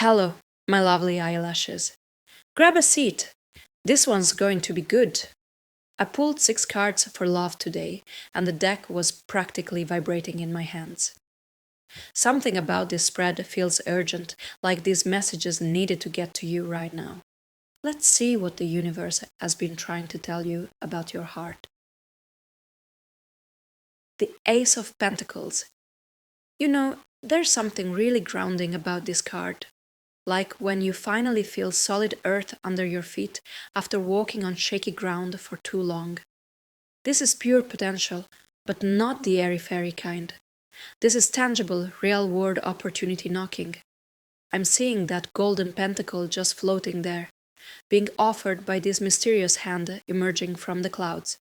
Hello, my lovely eyelashes. Grab a seat. This one's going to be good. I pulled 6 cards for love today, and the deck was practically vibrating in my hands. Something about this spread feels urgent, like these messages needed to get to you right now. Let's see what the universe has been trying to tell you about your heart. The Ace of Pentacles. There's something really grounding about this card. Like when you finally feel solid earth under your feet after walking on shaky ground for too long. This is pure potential, but not the airy fairy kind. This is tangible, real world opportunity knocking. I'm seeing that golden pentacle just floating there, being offered by this mysterious hand emerging from the clouds.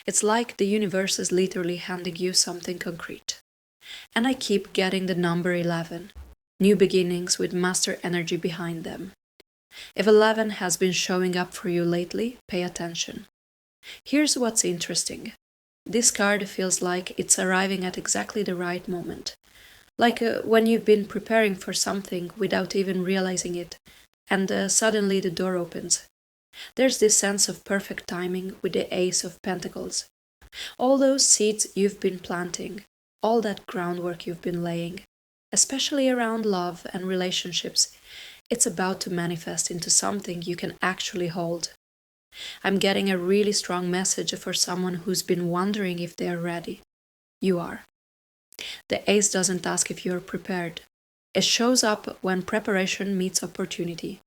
It's like the universe is literally handing you something concrete. And I keep getting the number 11. New beginnings with master energy behind them. If 11 has been showing up for you lately, pay attention. Here's what's interesting. This card feels like it's arriving at exactly the right moment. Like when you've been preparing for something without even realizing it, and suddenly the door opens. There's this sense of perfect timing with the Ace of Pentacles. All those seeds you've been planting, all that groundwork you've been laying, especially around love and relationships, it's about to manifest into something you can actually hold. I'm getting a really strong message for someone who's been wondering if they're ready. You are. The Ace doesn't ask if you're prepared. It shows up when preparation meets opportunity.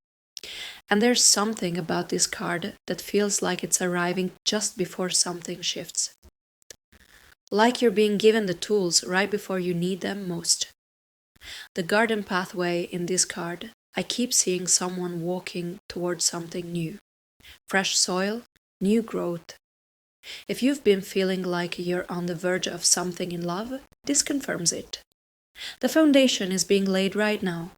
And there's something about this card that feels like it's arriving just before something shifts. Like you're being given the tools right before you need them most. The garden pathway in this card, I keep seeing someone walking towards something new. Fresh soil, new growth. If you've been feeling like you're on the verge of something in love, this confirms it. The foundation is being laid right now.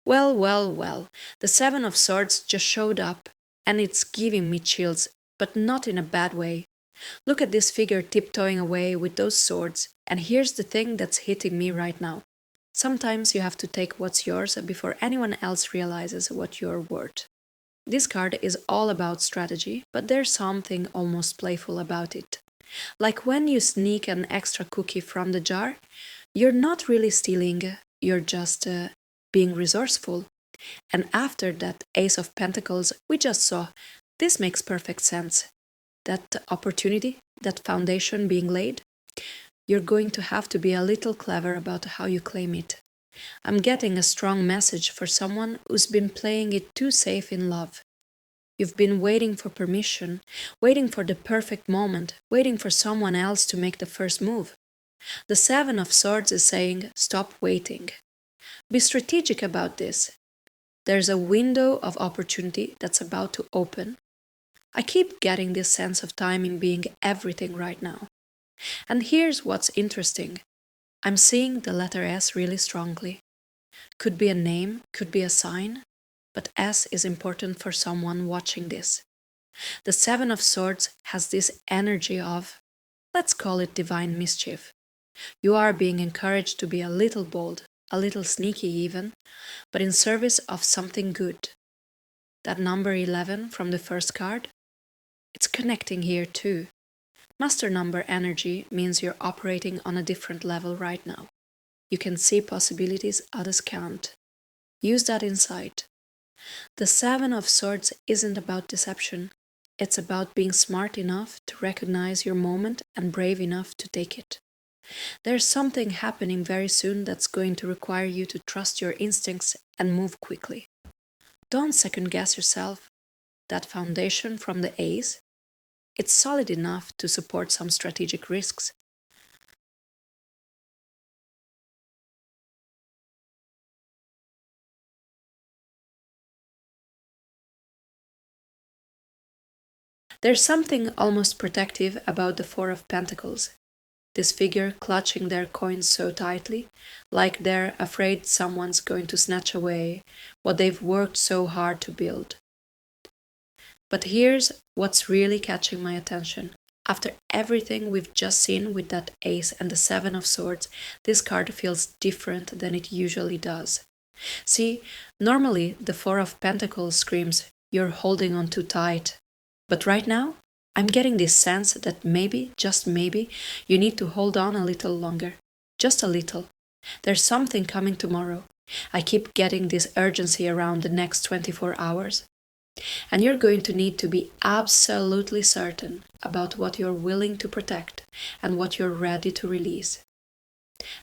Well, the Seven of Swords just showed up, and it's giving me chills, but not in a bad way. Look at this figure tiptoeing away with those swords, and here's the thing that's hitting me right now. Sometimes you have to take what's yours before anyone else realizes what you're worth. This card is all about strategy, but there's something almost playful about it. Like when you sneak an extra cookie from the jar, you're not really stealing, you're just being resourceful. And after that Ace of Pentacles we just saw, this makes perfect sense. That opportunity, that foundation being laid, you're going to have to be a little clever about how you claim it. I'm getting a strong message for someone who's been playing it too safe in love. You've been waiting for permission, waiting for the perfect moment, waiting for someone else to make the first move. The Seven of Swords is saying, stop waiting. Be strategic about this. There's a window of opportunity that's about to open. I keep getting this sense of timing being everything right now. And here's what's interesting. I'm seeing the letter S really strongly. Could be a name, could be a sign, but S is important for someone watching this. The Seven of Swords has this energy of, let's call it divine mischief. You are being encouraged to be a little bold, a little sneaky even, but in service of something good. That number 11 from the first card, it's connecting here too. Master number energy means you're operating on a different level right now. You can see possibilities others can't. Use that insight. The Seven of Swords isn't about deception. It's about being smart enough to recognize your moment and brave enough to take it. There's something happening very soon that's going to require you to trust your instincts and move quickly. Don't second guess yourself. That foundation from the Ace, it's solid enough to support some strategic risks. There's something almost protective about the Four of Pentacles. This figure clutching their coins so tightly, like they're afraid someone's going to snatch away what they've worked so hard to build. But here's what's really catching my attention. After everything we've just seen with that ace and the seven of swords, this card feels different than it usually does. See, normally the four of pentacles screams, you're holding on too tight. But right now, I'm getting this sense that maybe, just maybe, you need to hold on a little longer. Just a little. There's something coming tomorrow. I keep getting this urgency around the next 24 hours. And you're going to need to be absolutely certain about what you're willing to protect and what you're ready to release.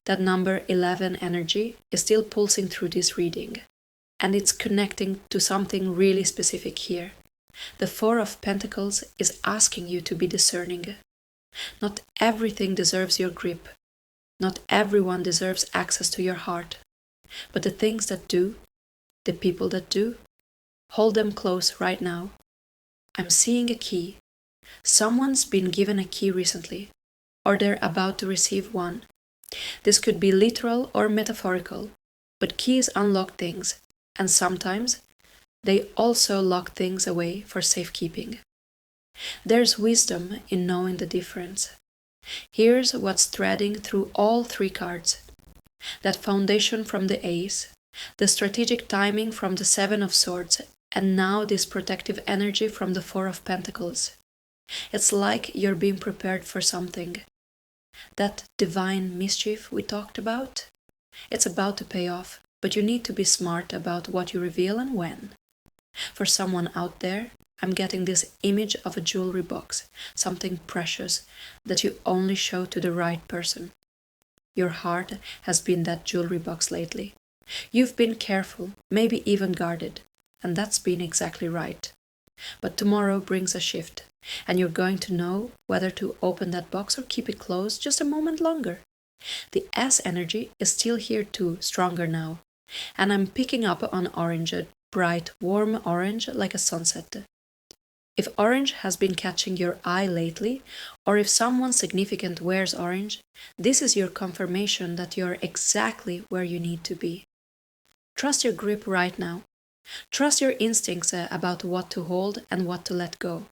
That number 11 energy is still pulsing through this reading, and it's connecting to something really specific here. The Four of Pentacles is asking you to be discerning. Not everything deserves your grip. Not everyone deserves access to your heart. But the things that do, the people that do, hold them close right now. I'm seeing a key. Someone's been given a key recently, or they're about to receive one. This could be literal or metaphorical, but keys unlock things, and sometimes they also lock things away for safekeeping. There's wisdom in knowing the difference. Here's what's threading through all three cards. That foundation from the ace, the strategic timing from the seven of swords, and now this protective energy from the four of pentacles. It's like you're being prepared for something. That divine mischief we talked about? It's about to pay off, but you need to be smart about what you reveal and when. For someone out there, I'm getting this image of a jewelry box, something precious that you only show to the right person. Your heart has been that jewelry box lately. You've been careful, maybe even guarded, and that's been exactly right. But tomorrow brings a shift, and you're going to know whether to open that box or keep it closed just a moment longer. The S energy is still here too, stronger now, and I'm picking up on orange, a bright, warm orange like a sunset. If orange has been catching your eye lately, or if someone significant wears orange, this is your confirmation that you're exactly where you need to be. Trust your grip right now. Trust your instincts about what to hold and what to let go.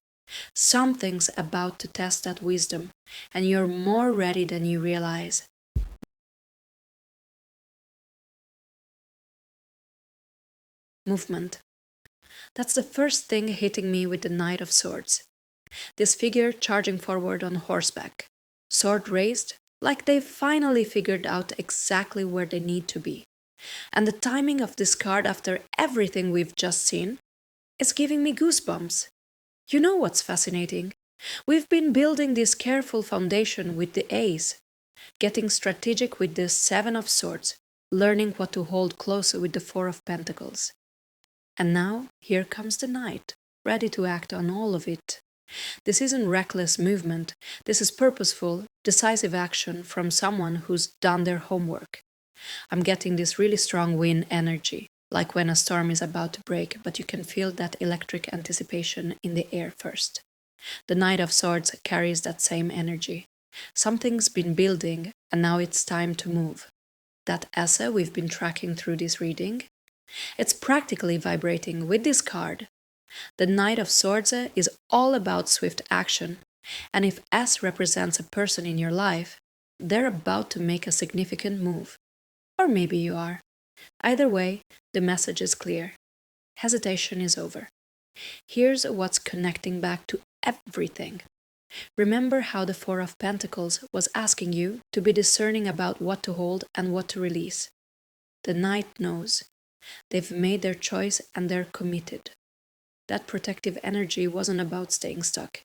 Something's about to test that wisdom, and you're more ready than you realize. Movement. That's the first thing hitting me with the Knight of Swords. This figure charging forward on horseback, sword raised, like they've finally figured out exactly where they need to be. And the timing of this card after everything we've just seen is giving me goosebumps. You know what's fascinating? We've been building this careful foundation with the ace, getting strategic with the seven of swords, learning what to hold close with the four of pentacles. And now, here comes the knight, ready to act on all of it. This isn't reckless movement, this is purposeful, decisive action from someone who's done their homework. I'm getting this really strong wind energy, like when a storm is about to break, but you can feel that electric anticipation in the air first. The Knight of Swords carries that same energy. Something's been building, and now it's time to move. That Essa we've been tracking through this reading, it's practically vibrating with this card. The Knight of Swords is all about swift action, and if S represents a person in your life, they're about to make a significant move. Or maybe you are. Either way, the message is clear. Hesitation is over. Here's what's connecting back to everything. Remember how the Four of Pentacles was asking you to be discerning about what to hold and what to release. The Knight knows. They've made their choice and they're committed. That protective energy wasn't about staying stuck.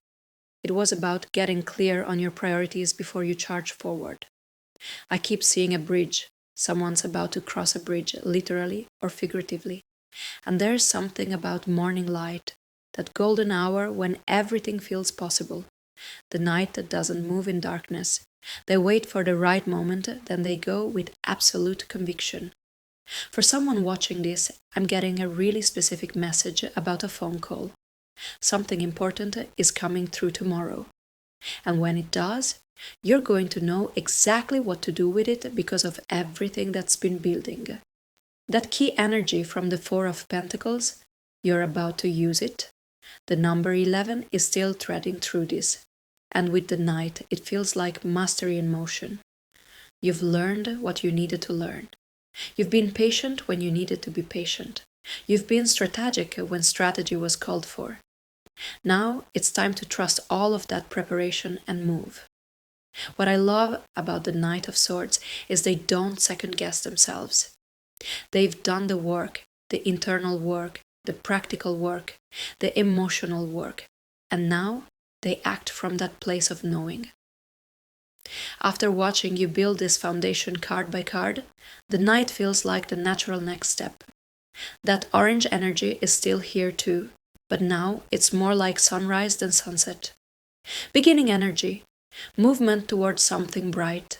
It was about getting clear on your priorities before you charge forward. I keep seeing a bridge. Someone's about to cross a bridge, literally or figuratively. And there's something about morning light, that golden hour when everything feels possible. The night that doesn't move in darkness. They wait for the right moment, then they go with absolute conviction. For someone watching this, I'm getting a really specific message about a phone call. Something important is coming through tomorrow. And when it does, you're going to know exactly what to do with it because of everything that's been building. That key energy from the Four of Pentacles, you're about to use it. The number 11 is still threading through this. And with the Knight, it feels like mastery in motion. You've learned what you needed to learn. You've been patient when you needed to be patient. You've been strategic when strategy was called for. Now it's time to trust all of that preparation and move. What I love about the Knight of Swords is they don't second guess themselves. They've done the work, the internal work, the practical work, the emotional work, and now they act from that place of knowing. After watching you build this foundation card by card, the Knight feels like the natural next step. That orange energy is still here too, but now it's more like sunrise than sunset. Beginning energy, movement towards something bright.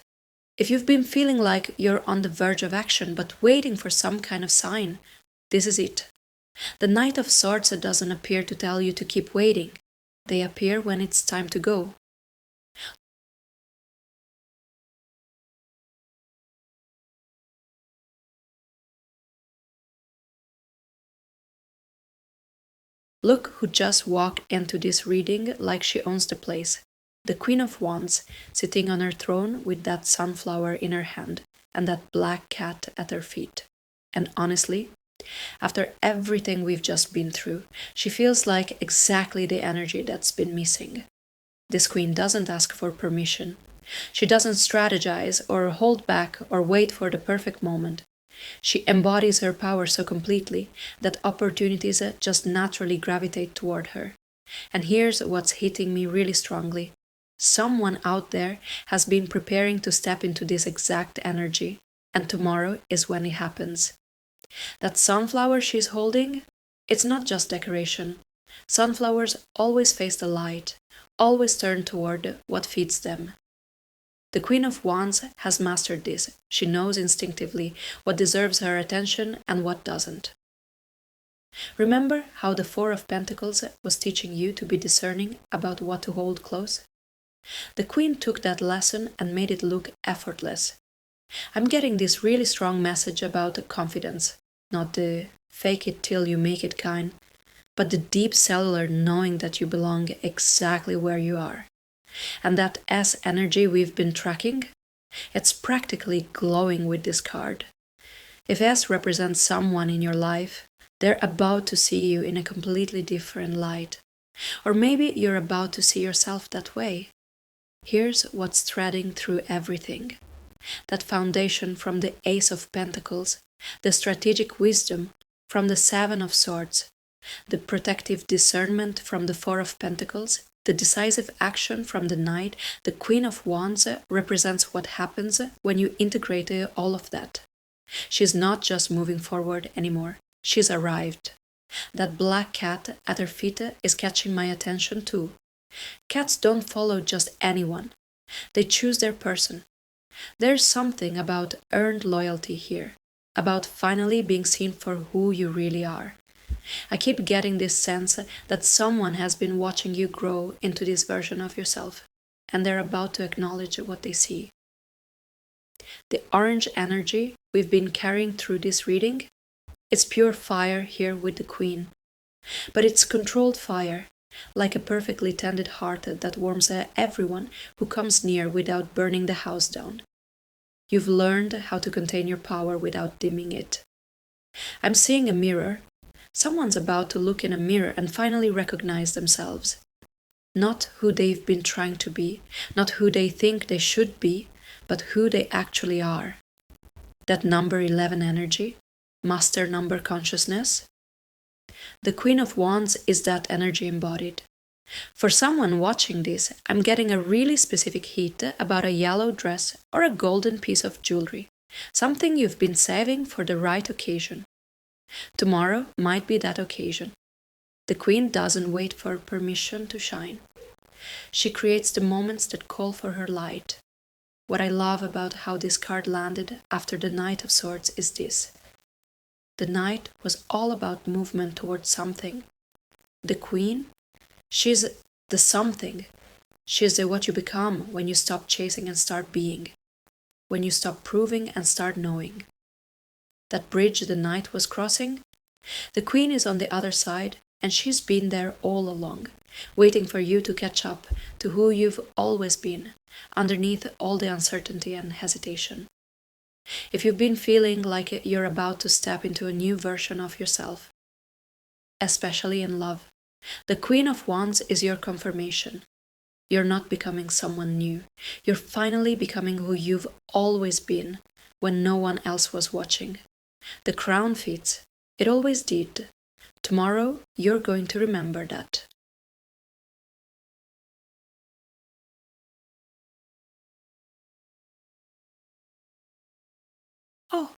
If you've been feeling like you're on the verge of action but waiting for some kind of sign, this is it. The Knight of Swords doesn't appear to tell you to keep waiting. They appear when it's time to go. Look who just walked into this reading like she owns the place. The Queen of Wands, sitting on her throne with that sunflower in her hand and that black cat at her feet. And honestly, after everything we've just been through, she feels like exactly the energy that's been missing. This queen doesn't ask for permission. She doesn't strategize or hold back or wait for the perfect moment. She embodies her power so completely that opportunities just naturally gravitate toward her. And here's what's hitting me really strongly. Someone out there has been preparing to step into this exact energy, and tomorrow is when it happens. That sunflower she's holding, it's not just decoration. Sunflowers always face the light, always turn toward what feeds them. The Queen of Wands has mastered this. She knows instinctively what deserves her attention and what doesn't. Remember how the Four of Pentacles was teaching you to be discerning about what to hold close? The Queen took that lesson and made it look effortless. I'm getting this really strong message about confidence, not the fake it till you make it kind, but the deep cellular knowing that you belong exactly where you are. And that S energy we've been tracking, it's practically glowing with this card. If S represents someone in your life, they're about to see you in a completely different light. Or maybe you're about to see yourself that way. Here's what's threading through everything. That foundation from the Ace of Pentacles, the strategic wisdom from the Seven of Swords, the protective discernment from the Four of Pentacles, the decisive action from the Knight, the Queen of Wands represents what happens when you integrate all of that. She's not just moving forward anymore, she's arrived. That black cat at her feet is catching my attention too. Cats don't follow just anyone, they choose their person. There's something about earned loyalty here, about finally being seen for who you really are. I keep getting this sense that someone has been watching you grow into this version of yourself, and they're about to acknowledge what they see. The orange energy we've been carrying through this reading, it's pure fire here with the Queen. But it's controlled fire, like a perfectly tended heart that warms everyone who comes near without burning the house down. You've learned how to contain your power without dimming it. I'm seeing a mirror. Someone's about to look in a mirror and finally recognize themselves. Not who they've been trying to be, not who they think they should be, but who they actually are. That number 11 energy, master number consciousness. The Queen of Wands is that energy embodied. For someone watching this, I'm getting a really specific hint about a yellow dress or a golden piece of jewelry, something you've been saving for the right occasion. Tomorrow might be that occasion. The Queen doesn't wait for permission to shine. She creates the moments that call for her light. What I love about how this card landed after the Knight of Swords is this. The Knight was all about movement towards something. The Queen, she's the something. She's the what you become when you stop chasing and start being. When you stop proving and start knowing. That bridge the Knight was crossing? The Queen is on the other side, and she's been there all along. waiting for you to catch up to who you've always been, underneath all the uncertainty and hesitation. If you've been feeling like you're about to step into a new version of yourself, especially in love, the Queen of Wands is your confirmation. You're not becoming someone new. You're finally becoming who you've always been when no one else was watching. The crown fits. It always did. Tomorrow, you're going to remember that. Oh,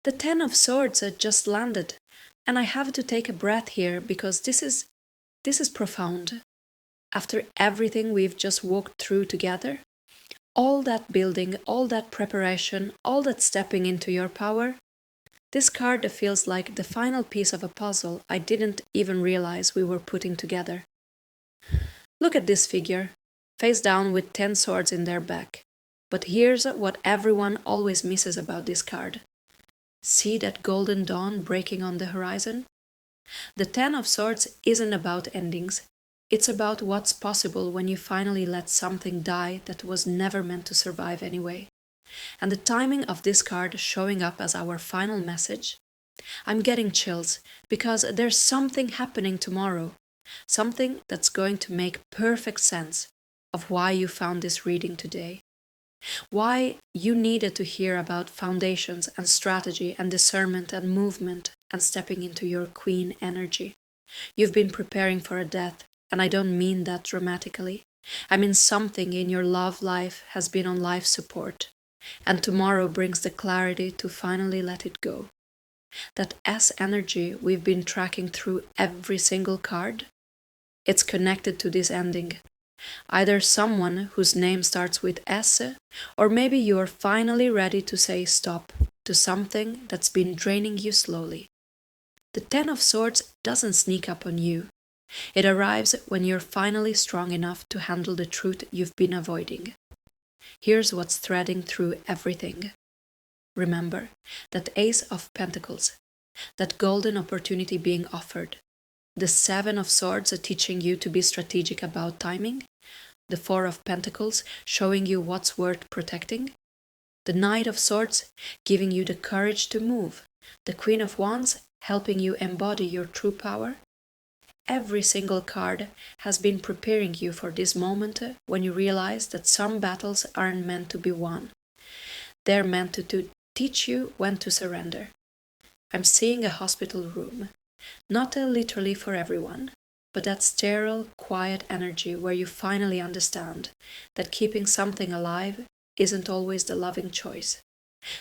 the Ten of Swords had just landed, and I have to take a breath here because this is profound. After everything we've just walked through together, all that building, all that preparation, all that stepping into your power, this card feels like the final piece of a puzzle I didn't even realize we were putting together. Look at this figure, face down with 10 swords in their back. But here's what everyone always misses about this card. See that golden dawn breaking on the horizon? The Ten of Swords isn't about endings. It's about what's possible when you finally let something die that was never meant to survive anyway. And the timing of this card showing up as our final message? I'm getting chills because there's something happening tomorrow. Something that's going to make perfect sense of why you found this reading today. Why you needed to hear about foundations and strategy and discernment and movement and stepping into your queen energy. You've been preparing for a death, and I don't mean that dramatically. I mean something in your love life has been on life support, and tomorrow brings the clarity to finally let it go. That S energy we've been tracking through every single card, it's connected to this ending. Either someone whose name starts with S, or maybe you're finally ready to say stop to something that's been draining you slowly. The Ten of Swords doesn't sneak up on you. It arrives when you're finally strong enough to handle the truth you've been avoiding. Here's what's threading through everything. Remember, that Ace of Pentacles, that golden opportunity being offered, the Seven of Swords teaching you to be strategic about timing, the Four of Pentacles showing you what's worth protecting, the Knight of Swords giving you the courage to move, the Queen of Wands helping you embody your true power. Every single card has been preparing you for this moment when you realize that some battles aren't meant to be won. They're meant to teach you when to surrender. I'm seeing a hospital room. Not literally for everyone, but that sterile, quiet energy where you finally understand that keeping something alive isn't always the loving choice.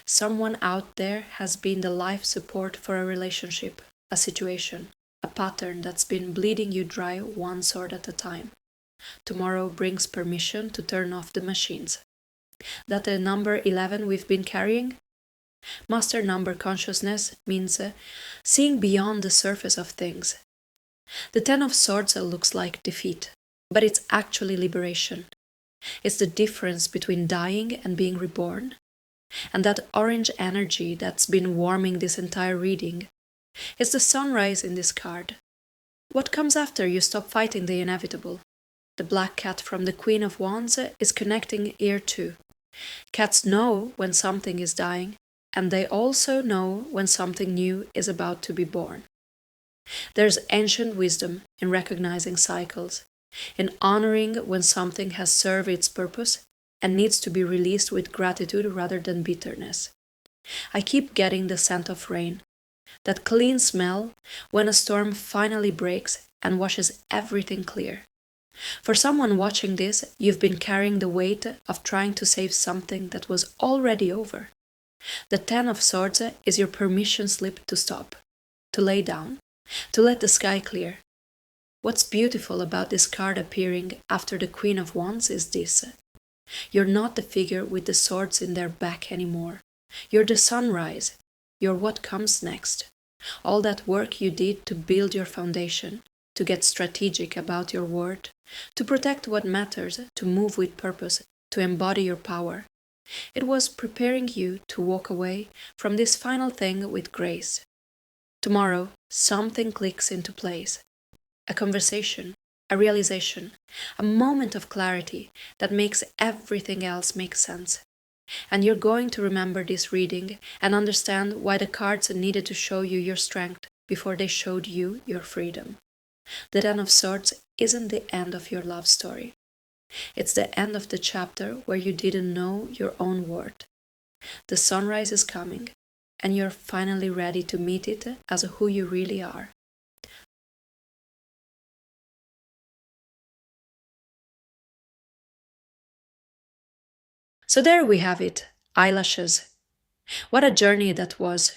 Someone out there has been the life support for a relationship, a situation, a pattern that's been bleeding you dry one sword at a time. Tomorrow brings permission to turn off the machines. That the number 11 we've been carrying? Master number consciousness means seeing beyond the surface of things. The Ten of Swords looks like defeat, but it's actually liberation. It's the difference between dying and being reborn. And that orange energy that's been warming this entire reading is the sunrise in this card. What comes after you stop fighting the inevitable? The black cat from the Queen of Wands is connecting here too. Cats know when something is dying, and they also know when something new is about to be born. There's ancient wisdom in recognizing cycles, in honoring when something has served its purpose and needs to be released with gratitude rather than bitterness. I keep getting the scent of rain, that clean smell when a storm finally breaks and washes everything clear. For someone watching this, you've been carrying the weight of trying to save something that was already over. The Ten of Swords is your permission slip to stop, to lay down, to let the sky clear. What's beautiful about this card appearing after the Queen of Wands is this. You're not the figure with the swords in their back anymore. You're the sunrise. You're what comes next. All that work you did to build your foundation, to get strategic about your word, to protect what matters, to move with purpose, to embody your power. It was preparing you to walk away from this final thing with grace. Tomorrow, something clicks into place. A conversation, a realization, a moment of clarity that makes everything else make sense. And you're going to remember this reading and understand why the cards needed to show you your strength before they showed you your freedom. The Ten of Swords isn't the end of your love story. It's the end of the chapter where you didn't know your own worth. The sunrise is coming, and you're finally ready to meet it as who you really are. So there we have it, eyelashes. What a journey that was.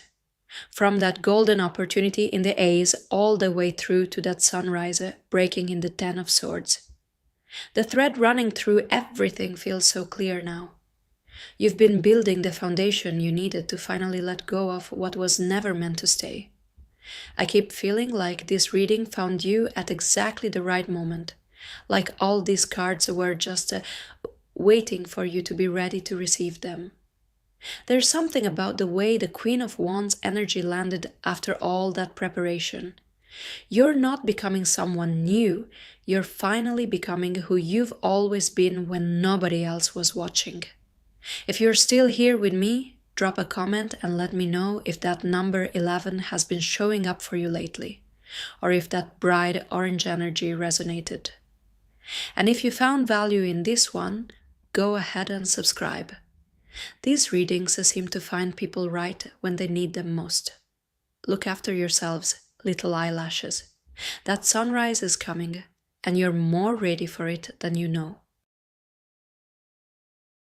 From that golden opportunity in the Ace all the way through to that sunrise breaking in the Ten of Swords. The thread running through everything feels so clear now. You've been building the foundation you needed to finally let go of what was never meant to stay. I keep feeling like this reading found you at exactly the right moment, like all these cards were just waiting for you to be ready to receive them. There's something about the way the Queen of Wands energy landed after all that preparation. You're not becoming someone new, you're finally becoming who you've always been when nobody else was watching. If you're still here with me, drop a comment and let me know if that number 11 has been showing up for you lately, or if that bright orange energy resonated. And if you found value in this one, go ahead and subscribe. These readings seem to find people right when they need them most. Look after yourselves, little eyelashes. That sunrise is coming, and you're more ready for it than you know.